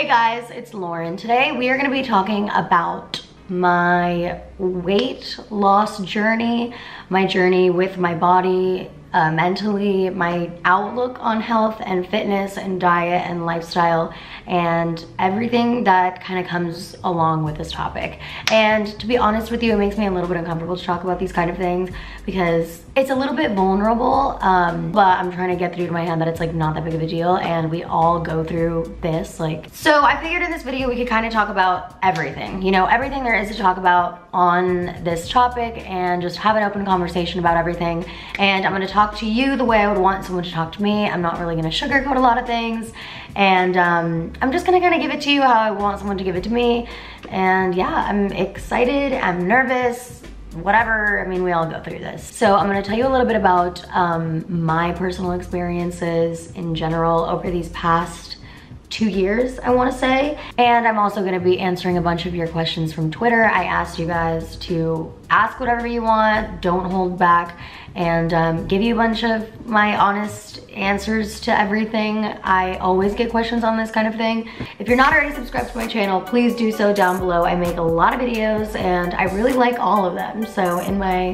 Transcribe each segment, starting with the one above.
Hey guys, it's Lauren. Today we are going to be talking about my weight loss journey, my journey with my body, mentally, my outlook on health and fitness and diet and lifestyle and everything that kind of comes along with this topic. And to be honest with you, it makes me a little bit uncomfortable to talk about these kind of things because it's a little bit vulnerable, but I'm trying to get through to my head that it's like not that big of a deal and we all go through this. So I figured in this video we could kind of talk about everything, you know, everything there is to talk about on this topic and just have an open conversation about everything. And I'm going to talk to you the way I would want someone to talk to me. I'm not really going to sugarcoat a lot of things, and I'm just going to kind of give it to you how I want someone to give it to me. And yeah, I'm excited, I'm nervous, whatever. I mean, we all go through this. So I'm going to tell you a little bit about my personal experiences in general over these past 2 years, I want to say. And I'm also going to be answering a bunch of your questions from Twitter. I asked you guys to ask whatever you want, don't hold back, and give you a bunch of my honest answers to everything. I always get questions on this kind of thing. If you're not already subscribed to my channel, please do so down below. I make a lot of videos and I really like all of them. So in my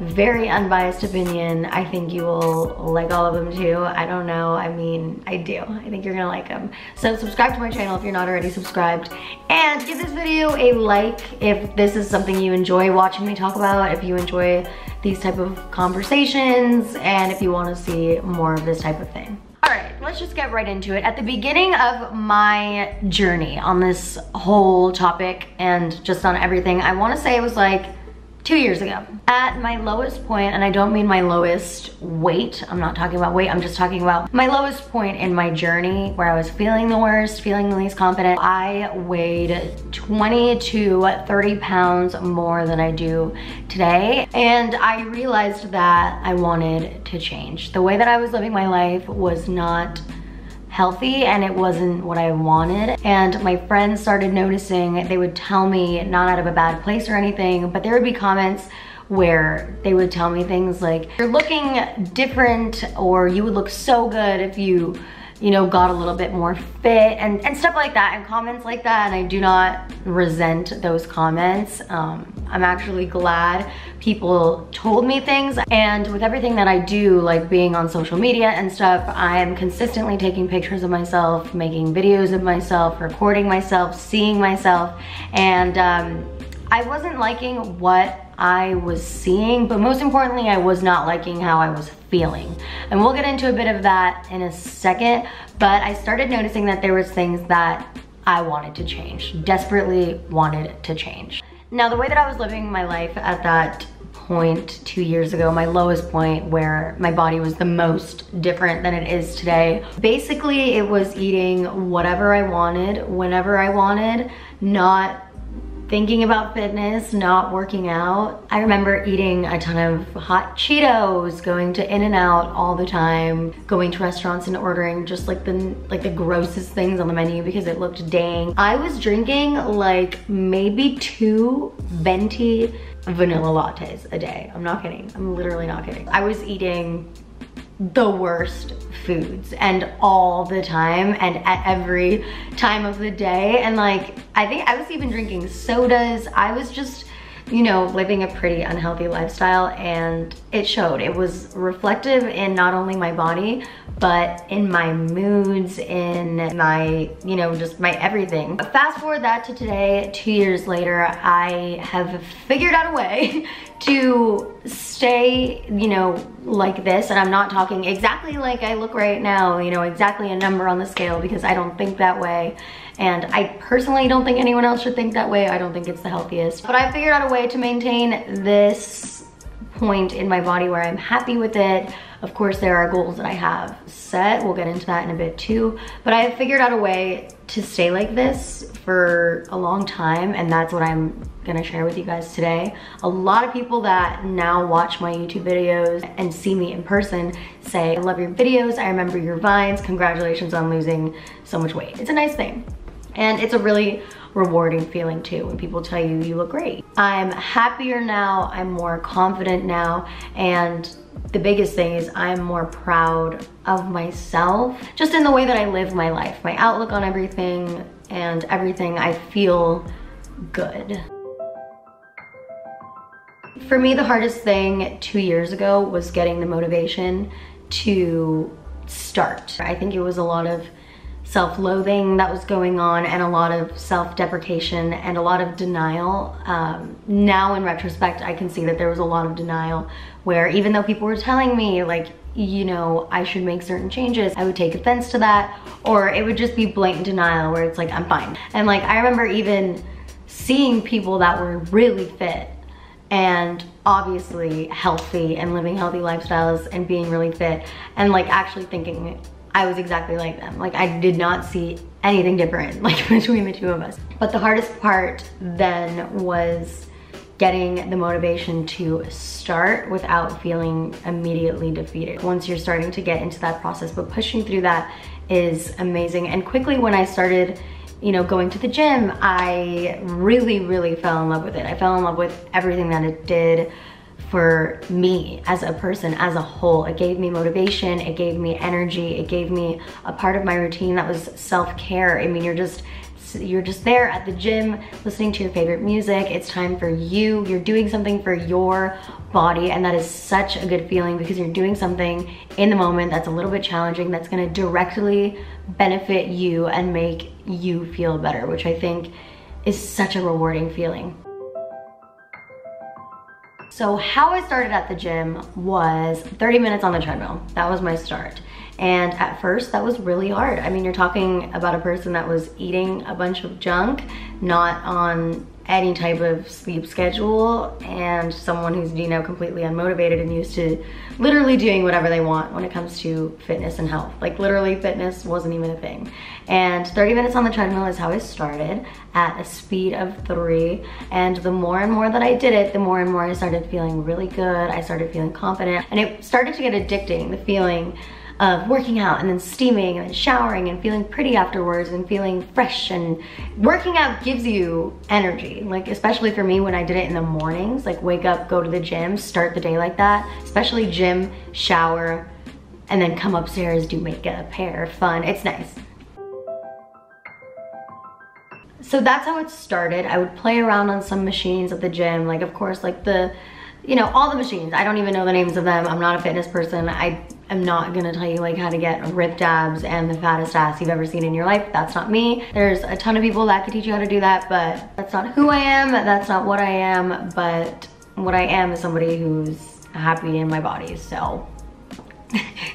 very unbiased opinion, I think you will like all of them too. I don't know, I mean, I do. I think you're gonna like them. So subscribe to my channel if you're not already subscribed, and give this video a like if this is something you enjoy watching me talk about, if you enjoy these type of conversations, and if you want to see more of this type of thing. Alright, let's just get right into it. At the beginning of my journey on this whole topic and just on everything, I want to say it was like 2 years ago. At my lowest point, and I don't mean my lowest weight, I'm not talking about weight, I'm just talking about my lowest point in my journey where I was feeling the worst, feeling the least confident. I weighed 20 to 30 pounds more than I do today, and I realized that I wanted to change. The way that I was living my life was not healthy and it wasn't what I wanted, and my friends started noticing. They would tell me, not out of a bad place or anything, but there would be comments where they would tell me things like, you're looking different, or you would look so good if you know, got a little bit more fit, and stuff like that, and comments like that. And I do not resent those comments. I'm actually glad people told me things. And with everything that I do, like being on social media and stuff, I am consistently taking pictures of myself, making videos of myself, recording myself, seeing myself, and I wasn't liking what I was seeing, but most importantly, I was not liking how I was feeling. And we'll get into a bit of that in a second, but I started noticing that there was things that I wanted to change, desperately wanted to change. Now, the way that I was living my life at that point 2 years ago, my lowest point where my body was the most different than it is today, basically it was eating whatever I wanted, whenever I wanted, not thinking about fitness, not working out. I remember eating a ton of hot Cheetos, going to In-N-Out all the time, going to restaurants and ordering just like the grossest things on the menu because it looked dang. I was drinking like maybe 2 venti vanilla lattes a day. I'm not kidding. I'm literally not kidding. I was eating the worst foods and all the time and at every time of the day, and like I think I was even drinking sodas. I was just, you know, living a pretty unhealthy lifestyle, and it showed. It was reflective in not only my body but in my moods, in my, you know, just my everything. Fast forward that to today, 2 years later, I have figured out a way to stay, you know, like this. And I'm not talking exactly like I look right now, you know, exactly a number on the scale, because I don't think that way. And I personally don't think anyone else should think that way. I don't think it's the healthiest. But I figured out a way to maintain this point in my body where I'm happy with it. Of course, there are goals that I have set. We'll get into that in a bit too. But I have figured out a way to stay like this for a long time, and that's what I'm gonna share with you guys today. A lot of people that now watch my YouTube videos and see me in person say, I love your videos, I remember your vines, congratulations on losing so much weight. It's a nice thing. And it's a really rewarding feeling too when people tell you you look great. I'm happier now, I'm more confident now, and the biggest thing is I'm more proud of myself, just in the way that I live my life, my outlook on everything and everything. I feel good. For me, the hardest thing 2 years ago was getting the motivation to start. I think it was a lot of self-loathing that was going on and a lot of self-deprecation and a lot of denial. Now in retrospect, I can see that there was a lot of denial where even though people were telling me like, you know, I should make certain changes, I would take offense to that, or it would just be blatant denial where it's like, I'm fine. And like, I remember even seeing people that were really fit and obviously healthy and living healthy lifestyles and being really fit, and like actually thinking I was exactly like them. Like I did not see anything different like between the two of us. But the hardest part then was getting the motivation to start without feeling immediately defeated. Once you're starting to get into that process, but pushing through that is amazing. And quickly when I started, you know, going to the gym, I really fell in love with it. I fell in love with everything that it did for me as a person, as a whole. It gave me motivation, it gave me energy, it gave me a part of my routine that was self-care. I mean, you're just there at the gym listening to your favorite music. It's time for you. You're doing something for your body, and that is such a good feeling because you're doing something in the moment that's a little bit challenging, that's gonna directly benefit you and make you feel better, which I think is such a rewarding feeling. So how I started at the gym was 30 minutes on the treadmill. That was my start. And at first that was really hard. I mean, you're talking about a person that was eating a bunch of junk, not on any type of sleep schedule, and someone who's, you know, completely unmotivated and used to literally doing whatever they want when it comes to fitness and health. Like literally fitness wasn't even a thing. And 30 minutes on the treadmill is how I started at a speed of 3. And the more and more that I did it, the more and more I started feeling really good. I started feeling confident, and it started to get addicting, the feeling of working out and then steaming and then showering and feeling pretty afterwards and feeling fresh. And working out gives you energy, like especially for me when I did it in the mornings, like wake up, go to the gym, start the day like that, especially gym, shower, and then come upstairs, do makeup, hair, fun. It's nice. So that's how it started. I would play around on some machines at the gym, like of course like the, you know, all the machines. I don't even know the names of them. I'm not a fitness person. I'm not gonna tell you like how to get ripped abs and the fattest ass you've ever seen in your life. That's not me. There's a ton of people that could teach you how to do that, but that's not who I am. That's not what I am. But what I am is somebody who's happy in my body. So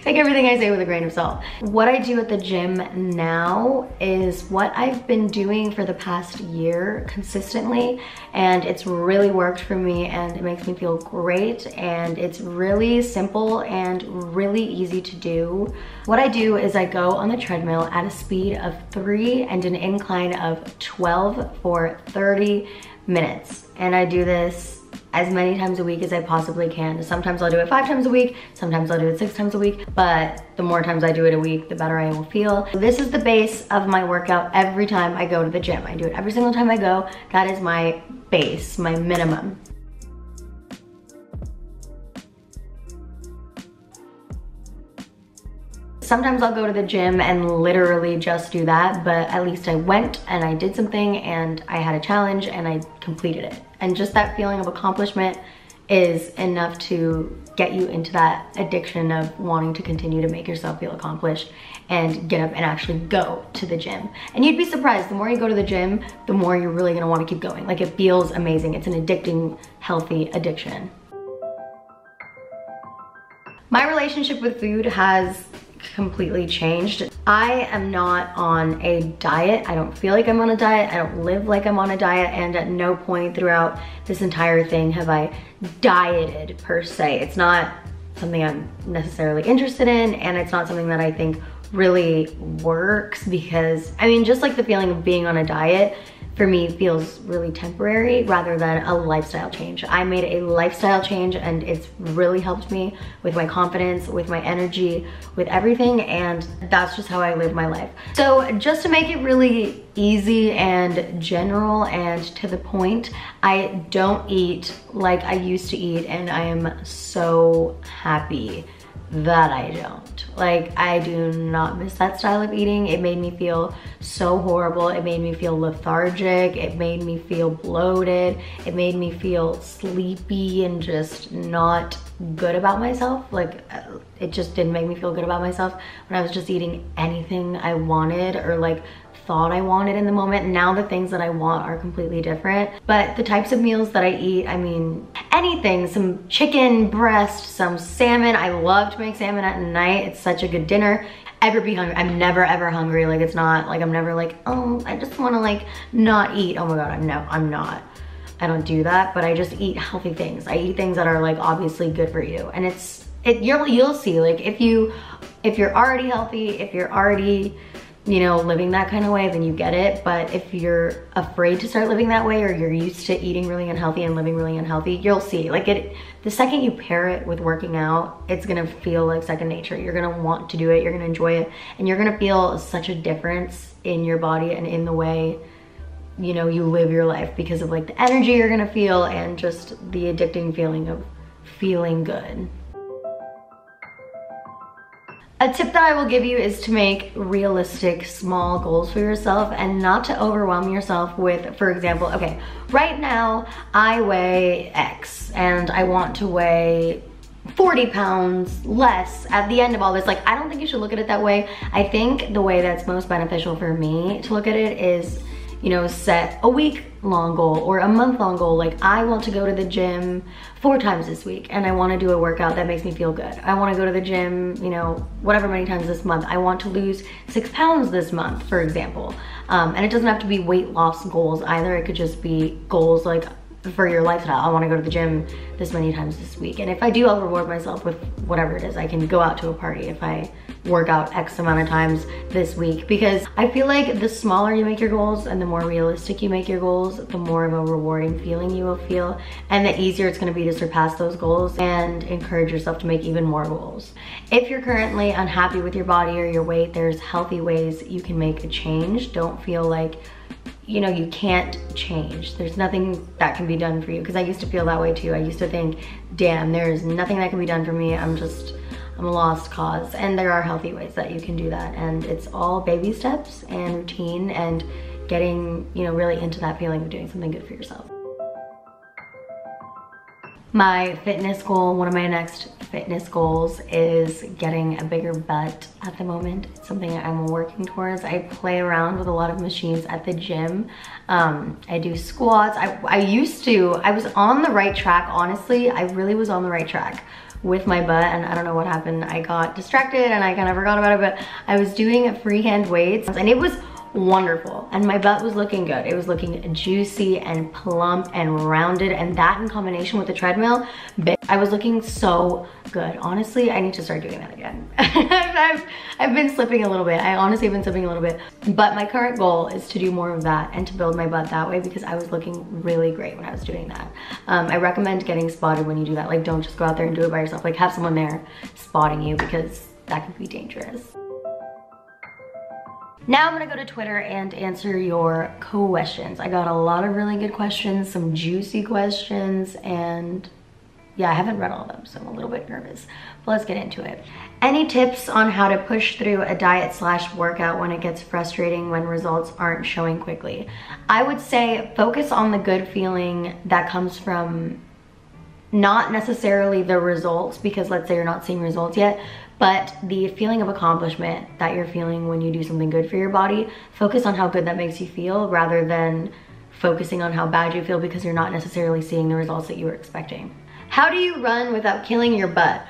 take everything I say with a grain of salt. What I do at the gym now is what I've been doing for the past year consistently, and it's really worked for me and it makes me feel great, and it's really simple and really easy to do. What I do is I go on the treadmill at a speed of 3 and an incline of 12 for 30 minutes. And I do this as many times a week as I possibly can. Sometimes I'll do it 5 times a week, sometimes I'll do it 6 times a week, but the more times I do it a week, the better I will feel. This is the base of my workout every time I go to the gym. I do it every single time I go. That is my base, my minimum. Sometimes I'll go to the gym and literally just do that, but at least I went and I did something and I had a challenge and I completed it. And just that feeling of accomplishment is enough to get you into that addiction of wanting to continue to make yourself feel accomplished and get up and actually go to the gym. And you'd be surprised, the more you go to the gym, the more you're really gonna wanna keep going. Like it feels amazing. It's an addicting, healthy addiction. My relationship with food has completely changed. I am not on a diet. I don't feel like I'm on a diet. I don't live like I'm on a diet, and at no point throughout this entire thing have I dieted per se. It's not something I'm necessarily interested in, and it's not something that I think really works because, I mean, just like the feeling of being on a diet for me feels really temporary rather than a lifestyle change. I made a lifestyle change and it's really helped me with my confidence, with my energy, with everything, and that's just how I live my life. So just to make it really easy and general and to the point, I don't eat like I used to eat, and I am so happy that I don't. Like, I do not miss that style of eating. It made me feel so horrible. It made me feel lethargic. It made me feel bloated. It made me feel sleepy and just not good about myself. Like, it just didn't make me feel good about myself when I was just eating anything I wanted or like thought I wanted in the moment. Now the things that I want are completely different. But the types of meals that I eat, I mean, anything, some chicken breast, some salmon. I love to make salmon at night. It's such a good dinner. Ever be hungry? I'm never ever hungry. Like, it's not like I'm never like, oh, I just want to like not eat. Oh my God, I'm not. I don't do that, but I just eat healthy things. I eat things that are like obviously good for you. And you'll see, like, if you're already healthy, if you're already, you know, living that kind of way, then you get it. But if you're afraid to start living that way, or you're used to eating really unhealthy and living really unhealthy, you'll see, like, the second you pair it with working out, it's gonna feel like second nature. You're gonna want to do it, you're gonna enjoy it, and you're gonna feel such a difference in your body and in the way, you know, you live your life because of like the energy you're gonna feel and just the addicting feeling of feeling good. A tip that I will give you is to make realistic small goals for yourself and not to overwhelm yourself with, for example, okay, right now I weigh X and I want to weigh 40 pounds less at the end of all this. Like, I don't think you should look at it that way. I think the way that's most beneficial for me to look at it is, you know, set a week-long goal or a month-long goal. Like, I want to go to the gym 4 times this week and I want to do a workout that makes me feel good. I want to go to the gym, you know, whatever many times this month. I want to lose 6 pounds this month, for example. And it doesn't have to be weight loss goals either. It could just be goals like for your lifestyle. I want to go to the gym this many times this week. And if I do, I'll reward myself with whatever it is. I can go out to a party if I work out X amount of times this week, because I feel like the smaller you make your goals and the more realistic you make your goals, the more of a rewarding feeling you will feel, and the easier it's going to be to surpass those goals and encourage yourself to make even more goals. If you're currently unhappy with your body or your weight, there's healthy ways you can make a change. Don't feel like, you know, you can't change. There's nothing that can be done for you, because I used to feel that way too. I used to think, damn, there's nothing that can be done for me. I'm a lost cause. And there are healthy ways that you can do that, and it's all baby steps and routine and getting, you know, really into that feeling of doing something good for yourself. My fitness goal, one of my next fitness goals, is getting a bigger butt at the moment. It's something I'm working towards. I play around with a lot of machines at the gym. I do squats. I was on the right track, honestly. I really was on the right track with my butt, and I don't know what happened. I got distracted and I kind of forgot about it, but I was doing freehand weights and it was wonderful, and my butt was looking good. It was looking juicy and plump and rounded, and that in combination with the treadmill, I was looking so good. Honestly, I need to start doing that again. I've been slipping a little bit. I honestly have been slipping a little bit, but my current goal is to do more of that and to build my butt that way, because I was looking really great when I was doing that. I recommend getting spotted when you do that. Like, don't just go out there and do it by yourself. Like, have someone there spotting you, because that can be dangerous. Now I'm gonna go to Twitter and answer your questions. I got a lot of really good questions, some juicy questions, and yeah, I haven't read all of them, so I'm a little bit nervous, but let's get into it. Any tips on how to push through a diet/workout when it gets frustrating when results aren't showing quickly? I would say focus on the good feeling that comes from not necessarily the results, because let's say you're not seeing results yet, but the feeling of accomplishment that you're feeling when you do something good for your body. Focus on how good that makes you feel rather than focusing on how bad you feel, because you're not necessarily seeing the results that you were expecting. How do you run without killing your butt?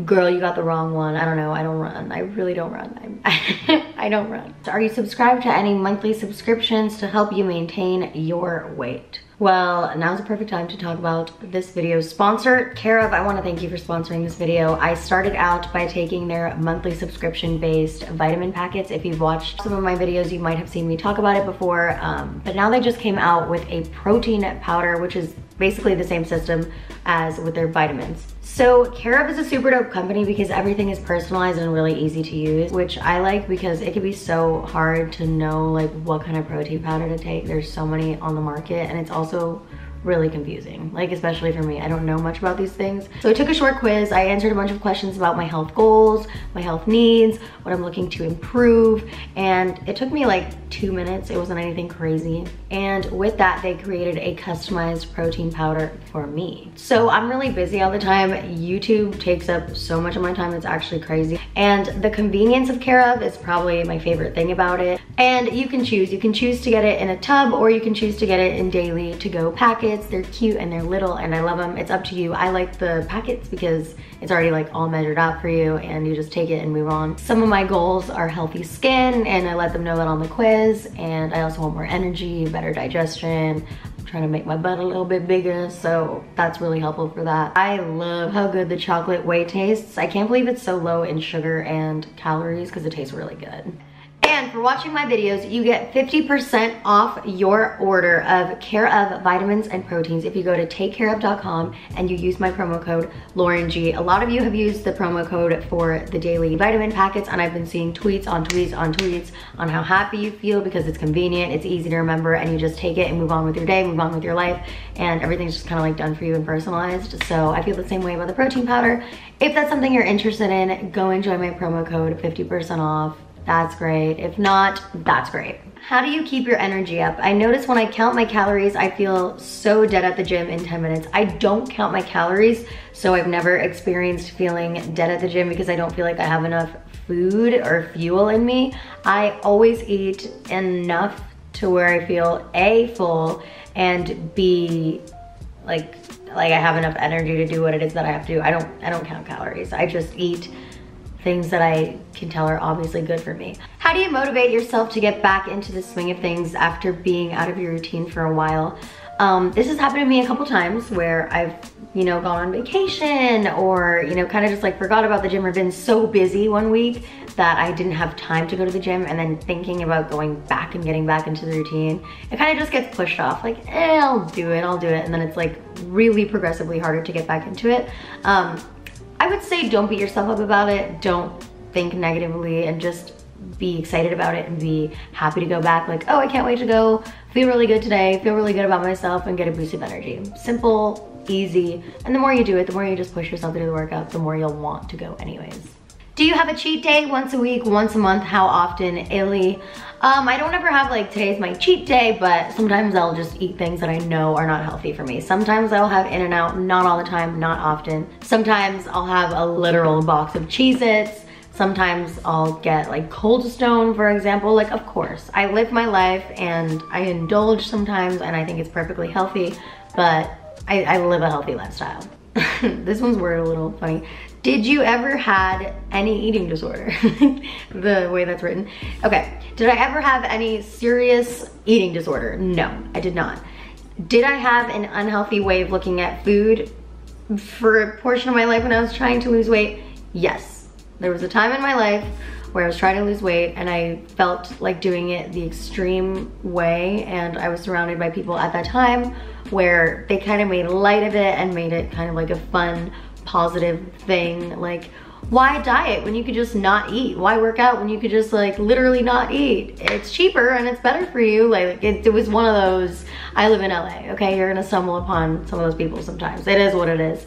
Girl, you got the wrong one. I don't know, I don't run. I really don't run. I don't run. Are you subscribed to any monthly subscriptions to help you maintain your weight? Well, now's the perfect time to talk about this video's sponsor, Care of. I want to thank you for sponsoring this video. I started out by taking their monthly subscription-based vitamin packets. If you've watched some of my videos, you might have seen me talk about it before, but now they just came out with a protein powder, which is basically the same system as with their vitamins. So Care of is a super dope company because everything is personalized and really easy to use, which I like because it can be so hard to know like what kind of protein powder to take. There's so many on the market, and it's also really confusing, like especially for me. I don't know much about these things. So I took a short quiz. I answered a bunch of questions about my health goals, my health needs, what I'm looking to improve, and it took me like 2 minutes. It wasn't anything crazy. And with that, they created a customized protein powder for me. So I'm really busy all the time. YouTube takes up so much of my time, it's actually crazy. And the convenience of Care of is probably my favorite thing about it. And you can choose. You can choose to get it in a tub, or you can choose to get it in daily to-go packets. They're cute and they're little and I love them. It's up to you. I like the packets because it's already like all measured out for you and you just take it and move on. Some of my goals are healthy skin, and I let them know that on the quiz, and I also want more energy, better digestion. I'm trying to make my butt a little bit bigger, so that's really helpful for that. I love how good the chocolate whey tastes. I can't believe it's so low in sugar and calories because it tastes really good. And for watching my videos, you get 50% off your order of Care of vitamins and proteins if you go to takecareof.com and you use my promo code LaurenG. A lot of you have used the promo code for the daily vitamin packets, and I've been seeing tweets on tweets on tweets on how happy you feel because it's convenient, it's easy to remember, and you just take it and move on with your day, move on with your life, and everything's just kind of like done for you and personalized. So I feel the same way about the protein powder. If that's something you're interested in, go enjoy my promo code, 50% off. That's great. If not, that's great. How do you keep your energy up? I notice when I count my calories, I feel so dead at the gym in 10 minutes. I don't count my calories, so I've never experienced feeling dead at the gym because I don't feel like I have enough food or fuel in me. I always eat enough to where I feel A, full, and B, like I have enough energy to do what it is that I have to do. I don't count calories. I just eat things that I can tell are obviously good for me. How do you motivate yourself to get back into the swing of things after being out of your routine for a while? This has happened to me a couple times where I've, gone on vacation or, kind of just like forgot about the gym or been so busy one week that I didn't have time to go to the gym, and then thinking about going back and getting back into the routine, it kind of just gets pushed off. Like, I'll do it. And then it's like really progressively harder to get back into it. I would say don't beat yourself up about it. Don't think negatively, and just be excited about it and be happy to go back. Like, oh, I can't wait to go, feel really good today, feel really good about myself, and get a boost of energy. Simple, easy, and the more you do it, the more you just push yourself to do the workout, the more you'll want to go anyways. Do you have a cheat day once a week, once a month? How often? Illy. I don't ever have like today's my cheat day, but sometimes I'll just eat things that I know are not healthy for me. Sometimes I'll have In-N-Out, not all the time, not often. Sometimes I'll have a literal box of Cheez-Its. Sometimes I'll get like Cold Stone, for example. Like, of course, I live my life and I indulge sometimes, and I think it's perfectly healthy, but I live a healthy lifestyle. This one's worded a little funny. Did you ever had any eating disorder? The way that's written. Okay, did I ever have any serious eating disorder? No, I did not. Did I have an unhealthy way of looking at food for a portion of my life when I was trying to lose weight? Yes. There was a time in my life where I was trying to lose weight and I felt like doing it the extreme way, and I was surrounded by people at that time where they kind of made light of it and made it kind of like a fun, positive thing. Like, why diet when you could just not eat? Why work out when you could just like literally not eat? It's cheaper and it's better for you. Like, it was one of those. I live in LA, okay? You're gonna stumble upon some of those people sometimes. It is what it is.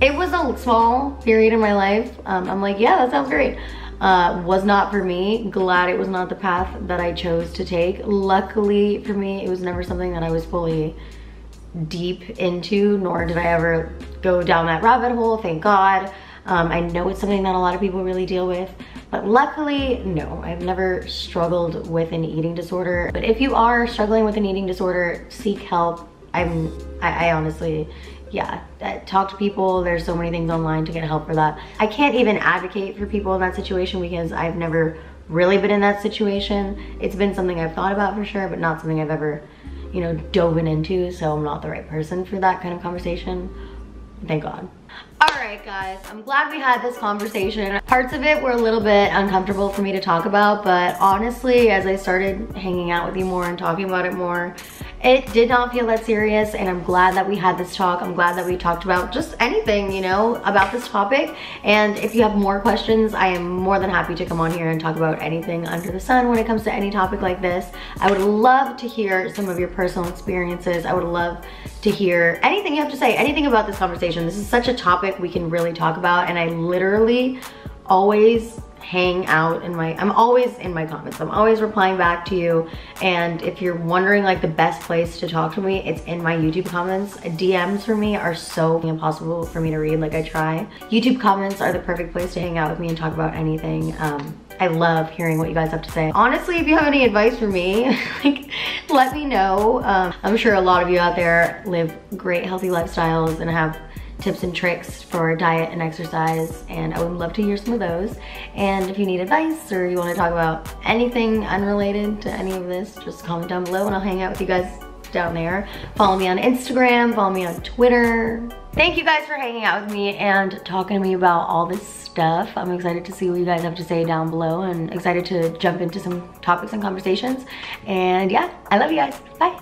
It was a small period in my life. I'm like, yeah, that sounds great. Was not for me. Glad it was not the path that I chose to take. Luckily for me, it was never something that I was fully deep into, nor did I ever go down that rabbit hole, thank God. I know it's something that a lot of people really deal with, but luckily, no, I've never struggled with an eating disorder. But if you are struggling with an eating disorder, seek help. I honestly, yeah, talk to people. There's so many things online to get help for that. I can't even advocate for people in that situation because I've never really been in that situation. It's been something I've thought about for sure, but not something I've ever you know, dove into, so I'm not the right person for that kind of conversation. Thank God. Alright guys, I'm glad we had this conversation. Parts of it were a little bit uncomfortable for me to talk about, but honestly, as I started hanging out with you more and talking about it more, it did not feel that serious, and I'm glad that we had this talk. I'm glad that we talked about just anything, you know, about this topic. And if you have more questions, I am more than happy to come on here and talk about anything under the sun when it comes to any topic like this. I would love to hear some of your personal experiences. I would love to hear anything you have to say, anything about this conversation. This is such a topic we can really talk about, and I literally always hang out in I'm always in my comments. I'm always replying back to you, and if you're wondering like the best place to talk to me, it's in my YouTube comments. DMs for me are so impossible for me to read, like I try. YouTube comments are the perfect place to hang out with me and talk about anything. I love hearing what you guys have to say. Honestly, if you have any advice for me, like, let me know. I'm sure a lot of you out there live great healthy lifestyles and have tips and tricks for diet and exercise, and I would love to hear some of those. And if you need advice or you want to talk about anything unrelated to any of this, just comment down below and I'll hang out with you guys down there. Follow me on Instagram, follow me on Twitter. Thank you guys for hanging out with me and talking to me about all this stuff. I'm excited to see what you guys have to say down below and excited to jump into some topics and conversations. And yeah, I love you guys. Bye.